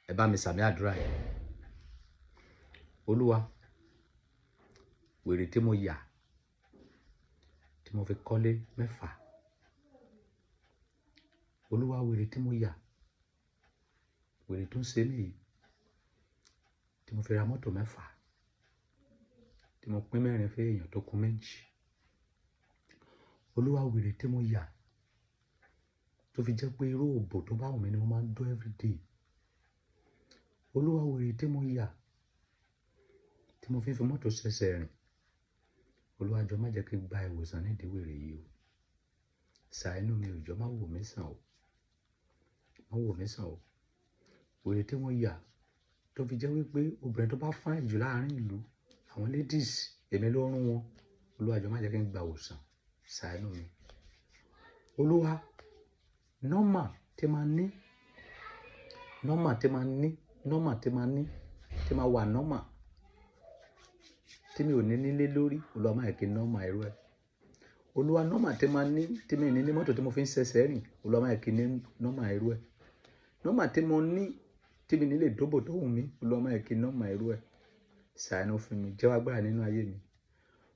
ẹ bá mi sàmì àdúrà yìí. Olúwa, wèrè tí mo yà tí mo fi kọ́lé 6. Olúwa, wèrè tí mo yà, wèrè tó ń ṣe mí yìí tí mo fi ra mọ́tò 6, tí mo pín 4 fún èèyàn tó kù 2. Olúwa, wèrè tí mo yà tó fi jẹ́ pé irú òbò tó bá wù mí ni mo máa ń dó everyday. Olúwa, wèrè tí mo yà tí mo fi mọ́tò ṣẹ̀ṣẹ̀ rìn. Olúwa, jọ̀ọ́ má jẹ́ kí n gba ìwòsàn nídìí wèrè yìí o. Ṣàánú mi o, jọ̀ọ́ má wò mí sàn o. Má wò mí sàn o. Wèrè tí mo yà tó fi jẹ́ wípé obìnrin tó bá fine jù láàrin ìlú, àwọn ladies, èmi ló rún wọn. Olúwa, jọ̀ọ́ má jẹ́ kí n gba ìwòsàn. Ṣàánú mi. Olúwa, nọ́mà tí máa ní, nọ́mà tí máa ní, nọ́mà tí máa ní, tí máa wà nọ́mà tí mi ò ní nílé lórí. Olúwa, má jẹ́ kí nọ́mà irú ẹ̀. Olúwa, nọ́mà tí máa ní, tí mi ní ní mọ́tò tí mo fi ń ṣẹ̀ṣẹ̀ rìn. Olúwa, má jẹ́ kí ní nọ́mà irú ẹ̀. Nọ́mà tí mo ní tí mi ní lè dóbò tó wù mí. Olúwa, má jẹ́ kí nọ́mà irú ẹ̀. Ṣàánú fún mi, jẹ́ wá agbára nínú ayé mi.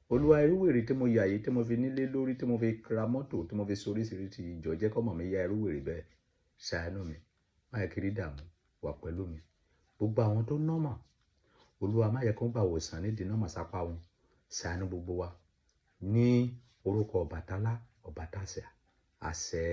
Olúwa, irú wèrè tí mo yà yìí tí mo fi nílé lórí, tí mo fi ra mọ́tò, tí mo fi soríṣiríṣi ìjọ, jẹ́ kó mọ̀ mí ya irú wèrè bẹ́ẹ̀. Ṣàánú mi, má jẹ́ kí rí dààmú wà pẹ̀lú mi. Gbogbo àwọn tó nọ́mà, Olúwa, má jẹ́ kó gba ìwòsàn nídìí nọ́mà sápá wọn. Ṣàánú gbogbo wa ní orúkọ Ọbàtálá, Ọbàtásẹ̀, àṣẹ.